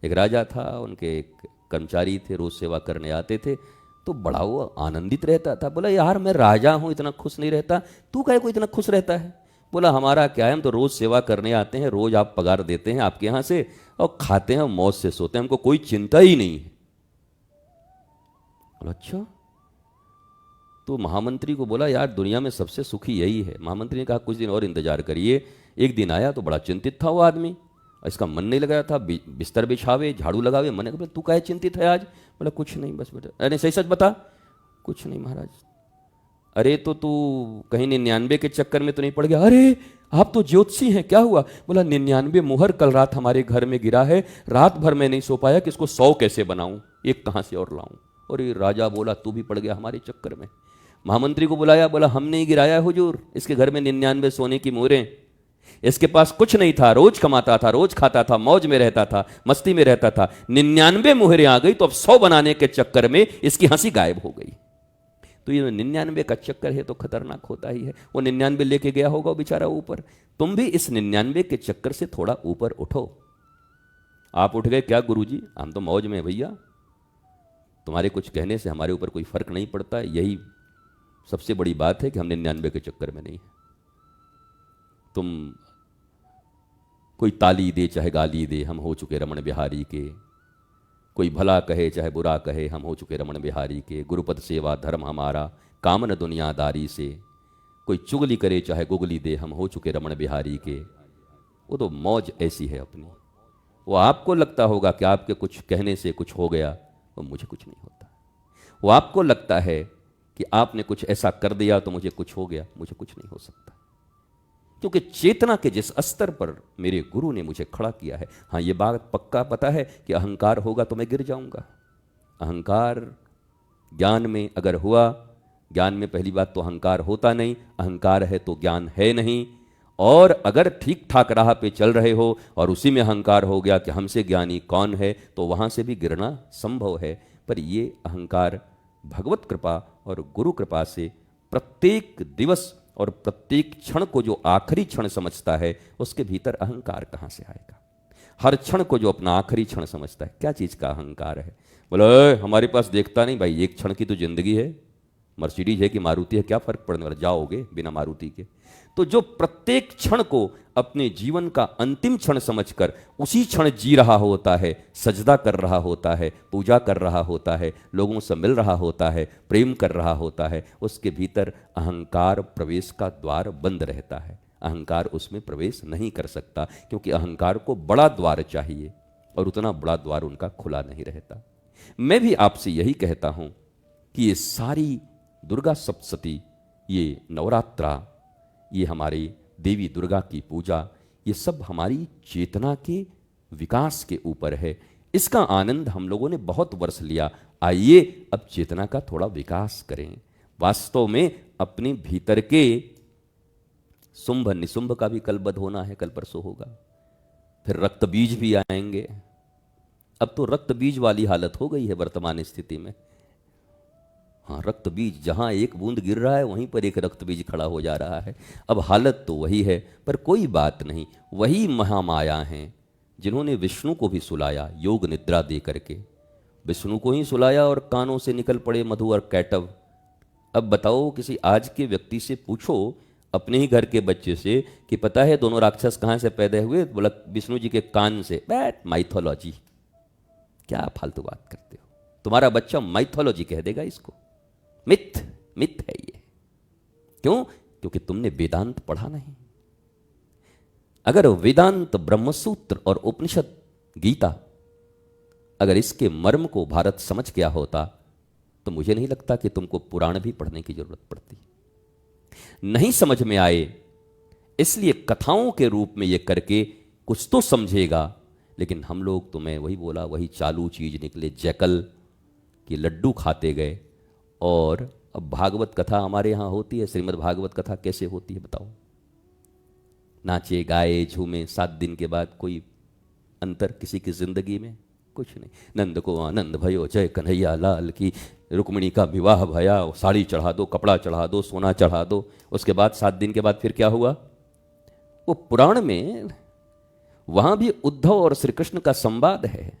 एक राजा था, उनके एक कर्मचारी थे, रोज सेवा करने आते थे, तो बड़ा वो आनंदित रहता था। बोला यार मैं राजा हूँ, इतना खुश नहीं रहता, तू काहे को इतना खुश रहता है? बोला हमारा क्या है, हम तो रोज सेवा करने आते हैं, रोज आप पगार देते हैं आपके यहाँ से, और खाते हैं मौज से सोते हैं, हमको कोई चिंता ही नहीं है। बोला अच्छा। तो महामंत्री को बोला यार दुनिया में सबसे सुखी यही है। महामंत्री ने कहा कुछ दिन और इंतजार करिए। एक दिन आया तो बड़ा चिंतित था वो आदमी, इसका मन नहीं लग रहा था, बिस्तर बिछावे झाड़ू लगावे, मन ने तू काहे चिंतित है आज? बोला कुछ नहीं बस बेटा। अरे सही सच बता। कुछ नहीं महाराज। अरे तो तू कहीं 99 के चक्कर में तो नहीं पड़ गया? अरे आप तो ज्योतिषी हैं, क्या हुआ? बोला 99 मुहर कल रात हमारे घर में गिरा है, रात भर मैं नहीं सो पाया कि इसको 100 कैसे बनाऊं, एक कहां से और लाऊं। और ये राजा बोला तू भी पड़ गया हमारे चक्कर में। महामंत्री को बुलाया, बोला हमने ही गिराया हुजूर, इसके घर में 99 सोने की मोहरें, इसके पास कुछ नहीं था, रोज कमाता था, रोज खाता था, मौज में रहता था, मस्ती में रहता था, 99 मोहरें आ गई तो अब 100 बनाने के चक्कर में इसकी हंसी गायब हो गई। तो ये 99 का चक्कर है तो खतरनाक होता ही है। वो 99 लेके गया होगा वो बेचारा ऊपर। तुम भी इस 99 के चक्कर से थोड़ा ऊपर उठो। आप उठ गए क्या गुरुजी? हम तो मौज में भैया, तुम्हारे कुछ कहने से हमारे ऊपर कोई फर्क नहीं पड़ता। यही सबसे बड़ी बात है कि हम 99 के चक्कर में नहीं है। तुम कोई ताली दे चाहे गाली दे, हम हो चुके रमण बिहारी के। कोई भला कहे चाहे बुरा कहे, हम हो चुके रमण बिहारी के। गुरुपद सेवा धर्म हमारा, कामन दुनियादारी से। कोई चुगली करे चाहे गुगली दे, हम हो चुके रमण बिहारी के। वो तो मौज ऐसी है अपनी। वो आपको लगता होगा कि आपके कुछ कहने से कुछ हो गया, वो मुझे कुछ नहीं होता। वो आपको लगता है कि आपने कुछ ऐसा कर दिया तो मुझे कुछ हो गया, मुझे कुछ नहीं हो सकता। क्योंकि चेतना के जिस स्तर पर मेरे गुरु ने मुझे खड़ा किया है, हाँ ये बात पक्का पता है कि अहंकार होगा तो मैं गिर जाऊंगा। अहंकार ज्ञान में अगर हुआ, ज्ञान में पहली बात तो अहंकार होता नहीं, अहंकार है तो ज्ञान है नहीं। और अगर ठीक ठाक राह पे चल रहे हो और उसी में अहंकार हो गया कि हमसे ज्ञानी कौन है, तो वहां से भी गिरना संभव है। पर ये अहंकार भगवत कृपा और गुरु कृपा से प्रत्येक दिवस और प्रत्येक क्षण को जो आखिरी क्षण समझता है, उसके भीतर अहंकार कहां से आएगा? हर क्षण को जो अपना आखिरी क्षण समझता है, क्या चीज का अहंकार है? बोले हमारे पास देखता नहीं भाई, एक क्षण की तो जिंदगी है, मर्सिडीज है कि मारुति है, क्या फर्क पड़ने वाला, जाओगे बिना मारुति के। तो जो प्रत्येक क्षण को अपने जीवन का अंतिम क्षण समझकर उसी क्षण जी रहा होता है, सजदा कर रहा होता है, पूजा कर रहा होता है, लोगों से मिल रहा होता है, प्रेम कर रहा होता है, उसके भीतर अहंकार प्रवेश का द्वार बंद रहता है। अहंकार उसमें प्रवेश नहीं कर सकता, क्योंकि अहंकार को बड़ा द्वार चाहिए और उतना बड़ा द्वार उनका खुला नहीं रहता। मैं भी आपसे यही कहता हूं कि ये सारी दुर्गा सप्तशती, ये नवरात्रा, ये हमारी देवी दुर्गा की पूजा, ये सब हमारी चेतना के विकास के ऊपर है। इसका आनंद हम लोगों ने बहुत वर्ष लिया, आइए अब चेतना का थोड़ा विकास करें। वास्तव में अपने भीतर के शुंभ निशुंभ का भी कल बध होना है, कल परसों होगा। फिर रक्त बीज भी आएंगे। अब तो रक्त बीज वाली हालत हो गई है वर्तमान स्थिति में। हाँ, रक्त बीज, जहां एक बूंद गिर रहा है वहीं पर एक रक्त बीज खड़ा हो जा रहा है। अब हालत तो वही है, पर कोई बात नहीं। वही महामाया हैं जिन्होंने विष्णु को भी सुलाया योग निद्रा दे करके। विष्णु को ही सुलाया और कानों से निकल पड़े मधु और कैटव। अब बताओ, किसी आज के व्यक्ति से पूछो, अपने ही घर के बच्चे से, कि पता है दोनों राक्षस कहां से पैदा हुए? बोला विष्णु जी के कान से। बैट माइथोलॉजी, क्या फालतू बात करते हो? तुम्हारा बच्चा माइथोलॉजी कह देगा इसको। मिथ, मिथ है ये। क्यों? क्योंकि तुमने वेदांत पढ़ा नहीं। अगर वेदांत, ब्रह्मसूत्र और उपनिषद, गीता, अगर इसके मर्म को भारत समझ गया होता तो मुझे नहीं लगता कि तुमको पुराण भी पढ़ने की जरूरत पड़ती। नहीं समझ में आए, इसलिए कथाओं के रूप में ये करके कुछ तो समझेगा। लेकिन हम लोग, तो मैं वही बोला, वही चालू चीज निकले, जैकल कि लड्डू खाते गए। और अब भागवत कथा हमारे यहाँ होती है, श्रीमद् भागवत कथा कैसे होती है बताओ? नाचे गाए झूमे, 7 दिन के बाद कोई अंतर किसी की जिंदगी में? कुछ नहीं। नंद को आनंद भयो, जय कन्हैया लाल की, रुक्मिणी का विवाह भया, साड़ी चढ़ा दो, कपड़ा चढ़ा दो, सोना चढ़ा दो। उसके बाद 7 दिन के बाद फिर क्या हुआ? वो पुराण में वहां भी उद्धव और श्री कृष्ण का संवाद है।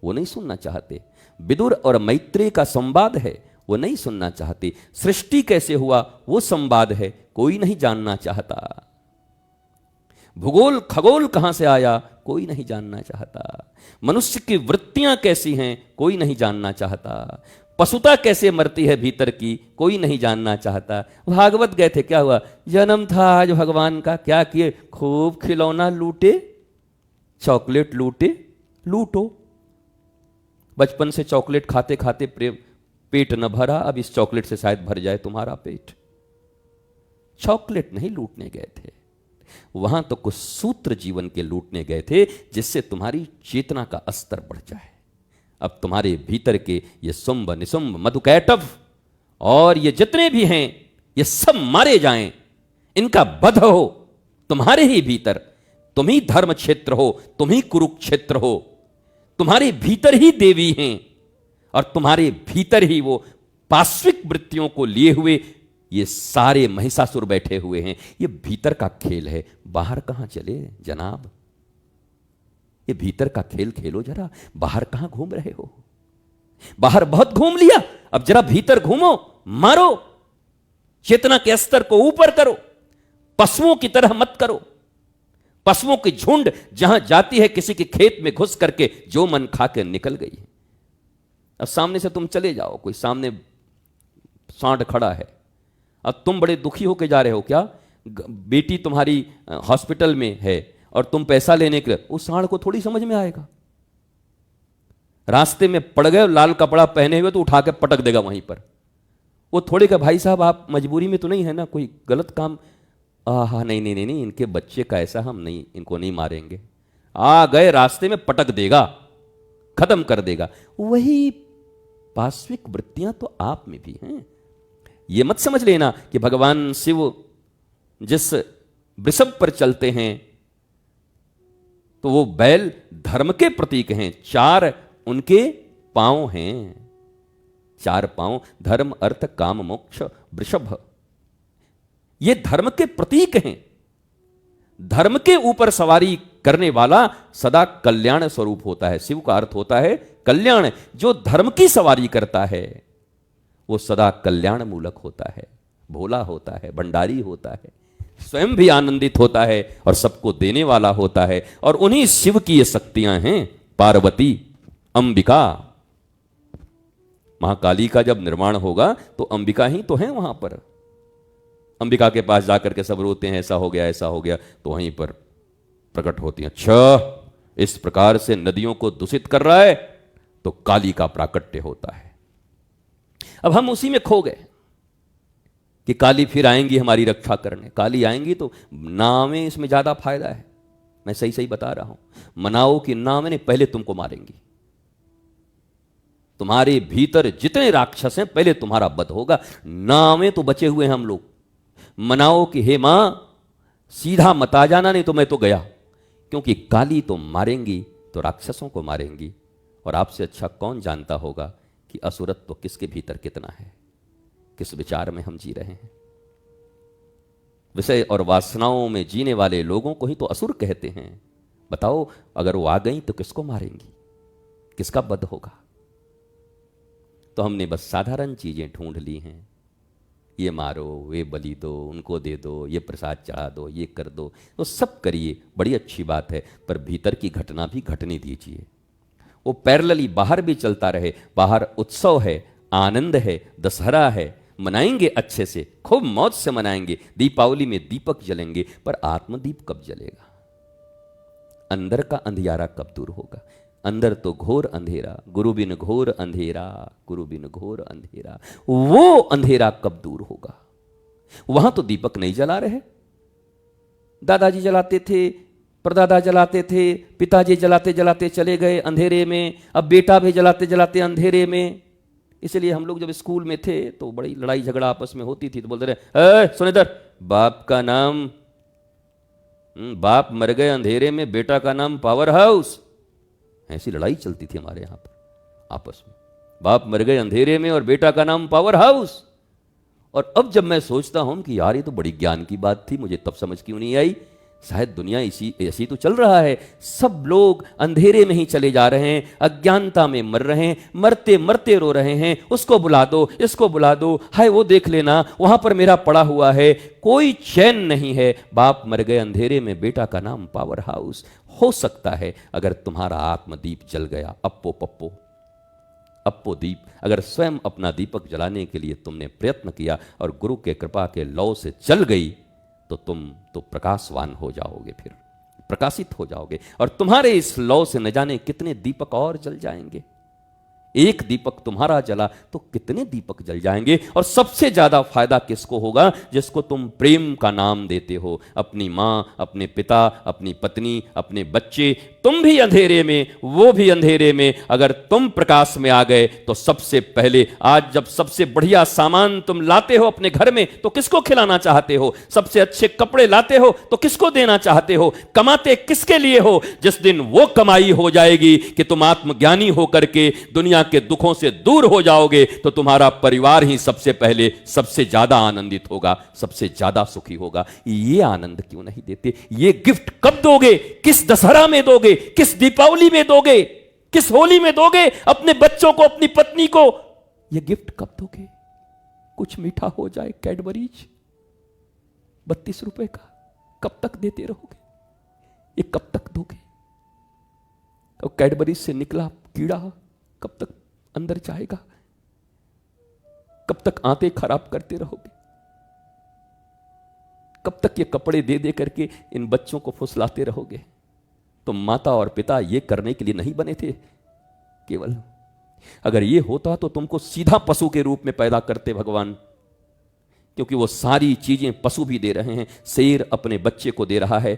वो नहीं सुनना चाहते। विदुर और मैत्रेय का संवाद है, वो नहीं सुनना चाहते। सृष्टि कैसे हुआ वो संवाद है, कोई नहीं जानना चाहता। भूगोल खगोल कहां से आया कोई नहीं जानना चाहता। मनुष्य की वृत्तियां कैसी हैं कोई नहीं जानना चाहता। पशुता कैसे मरती है भीतर की कोई नहीं जानना चाहता। भागवत गए थे, क्या हुआ? जन्म था आज भगवान का, क्या किए? खूब खिलौना लूटे, चॉकलेट लूटे, लूटो। बचपन से चॉकलेट खाते खाते पेट न भरा, अब इस चॉकलेट से शायद भर जाए तुम्हारा पेट। चॉकलेट नहीं लूटने गए थे वहां, तो कुछ सूत्र जीवन के लूटने गए थे जिससे तुम्हारी चेतना का स्तर बढ़ जाए। अब तुम्हारे भीतर के ये शुंभ निशुंभ मधुकैटभ और ये जितने भी हैं ये सब मारे जाएं, इनका वध हो तुम्हारे ही भीतर। तुम ही धर्म क्षेत्र हो, तुम ही कुरुक्षेत्र हो, तुम्हारे भीतर ही देवी हैं और तुम्हारे भीतर ही वो पाश्विक वृत्तियों को लिए हुए ये सारे महिषासुर बैठे हुए हैं। ये भीतर का खेल है, बाहर कहां चले जनाब? ये भीतर का खेल खेलो जरा, बाहर कहां घूम रहे हो? बाहर बहुत घूम लिया, अब जरा भीतर घूमो, मारो, चेतना के स्तर को ऊपर करो। पशुओं की तरह मत करो। पशुओं की झुंड जहां जाती है किसी के खेत में घुस करके जो मन खा के निकल गई है। अब सामने से तुम चले जाओ, कोई सामने सांड खड़ा है, अब तुम बड़े दुखी होके जा रहे हो, क्या बेटी तुम्हारी हॉस्पिटल में है और तुम पैसा लेने के लिए, उस सांड को थोड़ी समझ में आएगा। रास्ते में पड़ गए लाल कपड़ा पहने हुए तो उठा के पटक देगा वहीं पर। वो थोड़े का भाई साहब आप मजबूरी में तो नहीं है ना, कोई गलत काम, हाँ नहीं नहीं नहीं नहीं, इनके बच्चे का ऐसा, हम नहीं, इनको नहीं मारेंगे। आ गए रास्ते में पटक देगा, खत्म कर देगा। वही पाश्विक वृत्तियां तो आप में भी हैं। ये मत समझ लेना कि भगवान शिव जिस वृषभ पर चलते हैं तो वो बैल धर्म के प्रतीक हैं। 4 उनके पांव हैं, 4 पांव, धर्म अर्थ काम मोक्ष वृषभ, ये धर्म के प्रतीक हैं। धर्म के ऊपर सवारी करने वाला सदा कल्याण स्वरूप होता है। शिव का अर्थ होता है कल्याण। जो धर्म की सवारी करता है वो सदा कल्याण मूलक होता है, भोला होता है, भंडारी होता है, स्वयं भी आनंदित होता है और सबको देने वाला होता है। और उन्हीं शिव की ये शक्तियां हैं, पार्वती, अंबिका। महाकाली का जब निर्माण होगा तो अंबिका ही तो है वहां पर। अंबिका के पास जाकर के सब रोते हैं, ऐसा हो गया ऐसा हो गया, तो वहीं पर प्रकट होती हैं। अच्छा, इस प्रकार से नदियों को दूषित कर रहा है तो काली का प्राकट्य होता है। अब हम उसी में खो गए कि काली फिर आएंगी हमारी रक्षा करने। काली आएंगी तो नाव में इसमें ज्यादा फायदा है। मैं सही सही बता रहा हूं, मनाओ कि नाव ने पहले तुमको मारेंगी। तुम्हारे भीतर जितने राक्षस हैं पहले तुम्हारा वध होगा। नाव में तो बचे हुए हैं हम लोग। मनाओ कि हे मां सीधा मत आ जाना, नहीं तो मैं तो गया। क्योंकि काली तो मारेंगी तो राक्षसों को मारेंगी। और आपसे अच्छा कौन जानता होगा कि असुरत्व किसके भीतर कितना है, किस विचार में हम जी रहे हैं। विषय और वासनाओं में जीने वाले लोगों को ही तो असुर कहते हैं। बताओ, अगर वो आ गई तो किसको मारेंगी, किसका वध होगा? तो हमने बस साधारण चीजें ढूंढ ली हैं। ये मारो, ये बलि दो, उनको दे दो, ये प्रसाद चढ़ा दो, ये कर दो, तो सब करिए, बड़ी अच्छी बात है, पर भीतर की घटना भी घटने दीजिए। वो पैरेलली बाहर भी चलता रहे। बाहर उत्सव है, आनंद है, दशहरा है, मनाएंगे अच्छे से, खूब मौज से मनाएंगे। दीपावली में दीपक जलेंगे, पर आत्मदीप कब जलेगा? अंदर का अंधियारा कब दूर होगा? अंदर तो घोर अंधेरा, गुरु बिन घोर अंधेरा, गुरु बिन घोर अंधेरा। वो अंधेरा कब दूर होगा? वहां तो दीपक नहीं जला रहे। दादाजी जलाते थे, परदादा जलाते थे, पिताजी जलाते जलाते चले गए अंधेरे में, अब बेटा भी जलाते जलाते अंधेरे में। इसलिए हम लोग जब स्कूल में थे तो बड़ी लड़ाई झगड़ा आपस में होती थी, तो बोलते रहे, सुन इधर, बाप का नाम, बाप मर गए अंधेरे में, बेटा का नाम पावर हाउस। ऐसी लड़ाई चलती थी हमारे यहां पर आपस में। बाप मर गए अंधेरे में और बेटा का नाम पावर हाउस। और अब जब मैं सोचता हूं कि यार ये तो बड़ी ज्ञान की बात थी, मुझे तब समझ क्यों नहीं आई? शायद दुनिया इसी ऐसी तो चल रहा है, सब लोग अंधेरे में ही चले जा रहे हैं, अज्ञानता में मर रहे हैं, मरते मरते रो रहे हैं, उसको बुला दो, इसको बुला दो, हाय वो देख लेना वहां पर मेरा पड़ा हुआ है, कोई चैन नहीं है। बाप मर गए अंधेरे में, बेटा का नाम पावर हाउस। हो सकता है अगर तुम्हारा आत्मदीप जल गया, अप्पो पप्पो अप्पो दीप, अगर स्वयं अपना दीपक जलाने के लिए तुमने प्रयत्न किया और गुरु के कृपा के लौ से जल गई, तो तुम तो प्रकाशवान हो जाओगे, फिर प्रकाशित हो जाओगे, और तुम्हारे इस लौ से न जाने कितने दीपक और जल जाएंगे। एक दीपक तुम्हारा जला तो कितने दीपक जल जाएंगे। और सबसे ज्यादा फायदा किसको होगा? जिसको तुम प्रेम का नाम देते हो, अपनी मां, अपने पिता, अपनी पत्नी, अपने बच्चे। तुम भी अंधेरे में, वो भी अंधेरे में, अगर तुम प्रकाश में आ गए तो सबसे पहले, आज जब सबसे बढ़िया सामान तुम लाते हो अपने घर में तो किसको खिलाना चाहते हो? सबसे अच्छे कपड़े लाते हो तो किसको देना चाहते हो? कमाते किसके लिए हो? जिस दिन वो कमाई हो जाएगी कि तुम आत्मज्ञानी होकर के दुनिया के दुखों से दूर हो जाओगे, तो तुम्हारा परिवार ही सबसे पहले सबसे ज्यादा आनंदित होगा, सबसे ज्यादा सुखी होगा। ये आनंद क्यों नहीं देते? ये गिफ्ट कब दोगे? किस दशहरा में दोगे? किस दीपावली में दोगे? किस होली में दोगे? अपने बच्चों को, अपनी पत्नी को ये गिफ्ट कब दोगे? कुछ मीठा हो जाए, कैडबरीज 32 रुपए का, कब तक देते रहोगे? ये कब तक दोगे? तो कैडबरीज से निकला कीड़ा कब तक अंदर जाएगा? कब तक आंतें खराब करते रहोगे? कब तक ये कपड़े दे दे करके इन बच्चों को फुसलाते रहोगे? तो माता और पिता ये करने के लिए नहीं बने थे केवल। अगर ये होता तो तुमको सीधा पशु के रूप में पैदा करते भगवान, क्योंकि वो सारी चीजें पशु भी दे रहे हैं। शेर अपने बच्चे को दे रहा है,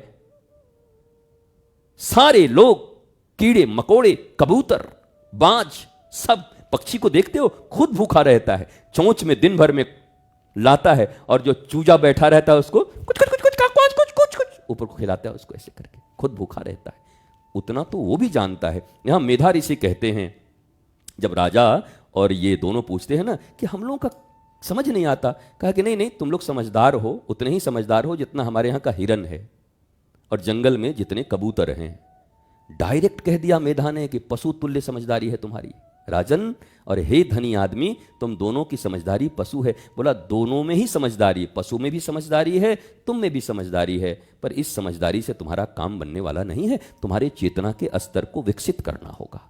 सारे लोग, कीड़े मकोड़े, कबूतर, बाज, सब। पक्षी को देखते हो, खुद भूखा रहता है, चोंच में दिन भर में लाता है, और जो चूजा बैठा रहता है उसको कुछ कुछ कुछ कुछ कुछ कुछ कुछ कुछ ऊपर को खिलाता है उसको, ऐसे करके खुद भूखा रहता है। उतना तो वो भी जानता है। यहां मेधा ऋषि कहते हैं, जब राजा और ये दोनों पूछते हैं ना कि हम लोगों का समझ नहीं आता, कहा कि नहीं नहीं, तुम लोग समझदार हो, उतने ही समझदार हो जितना हमारे यहां का हिरन है और जंगल में जितने कबूतर हैं। डायरेक्ट कह दिया मेधा ने कि पशु तुल्य समझदारी है तुम्हारी राजन, और हे धनी आदमी, तुम दोनों की समझदारी पशु है। बोला दोनों में ही समझदारी, पशु में भी समझदारी है, तुम में भी समझदारी है, पर इस समझदारी से तुम्हारा काम बनने वाला नहीं है। तुम्हारे चेतना के स्तर को विकसित करना होगा।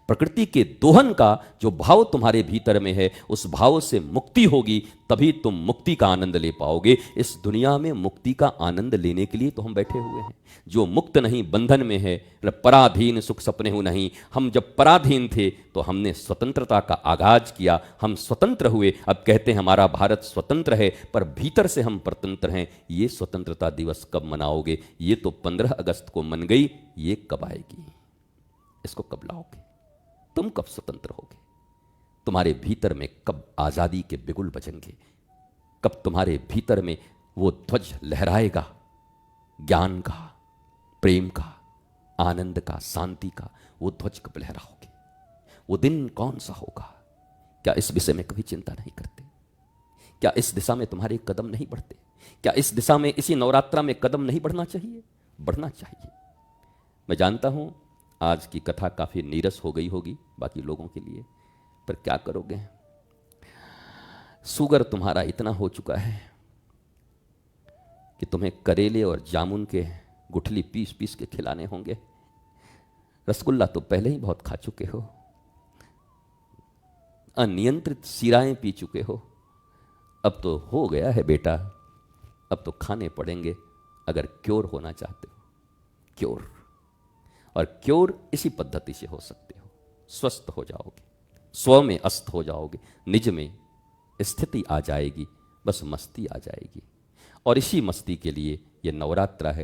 प्रकृति के दोहन का जो भाव तुम्हारे भीतर में है, उस भाव से मुक्ति होगी, तभी तुम मुक्ति का आनंद ले पाओगे। इस दुनिया में मुक्ति का आनंद लेने के लिए तो हम बैठे हुए हैं। जो मुक्त नहीं बंधन में है, पराधीन सुख सपने हो नहीं। हम जब पराधीन थे तो हमने स्वतंत्रता का आगाज किया, हम स्वतंत्र हुए। अब कहते हैं हमारा भारत स्वतंत्र है, पर भीतर से हम परतंत्र हैं। ये स्वतंत्रता दिवस कब मनाओगे? ये तो 15 अगस्त को मन गई, ये कब आएगी? इसको कब लाओगे? तुम कब स्वतंत्र होगे? तुम्हारे भीतर में कब आजादी के बिगुल बजेंगे? कब तुम्हारे भीतर में वो ध्वज लहराएगा, ज्ञान का, प्रेम का, आनंद का, शांति का? वो ध्वज कब लहराओगे? वो दिन कौन सा होगा? क्या इस विषय में कभी चिंता नहीं करते? क्या इस दिशा में तुम्हारे कदम नहीं बढ़ते? क्या इस दिशा में इसी नवरात्रा में कदम नहीं बढ़ना चाहिए? बढ़ना चाहिए। मैं जानता हूं आज की कथा काफी नीरस हो गई होगी बाकी लोगों के लिए, पर क्या करोगे? शुगर तुम्हारा इतना हो चुका है कि तुम्हें करेले और जामुन के गुठली पीस पीस के खिलाने होंगे। रसगुल्ला तो पहले ही बहुत खा चुके हो, अनियंत्रित सिराएं पी चुके हो। अब तो हो गया है बेटा, अब तो खाने पड़ेंगे अगर क्योर होना चाहते हो। क्योर, और क्योर इसी पद्धति से हो सकते हो। स्वस्थ हो जाओगे, स्व में अस्त हो जाओगे, निज में स्थिति आ जाएगी, बस मस्ती आ जाएगी। और इसी मस्ती के लिए ये नवरात्रा है।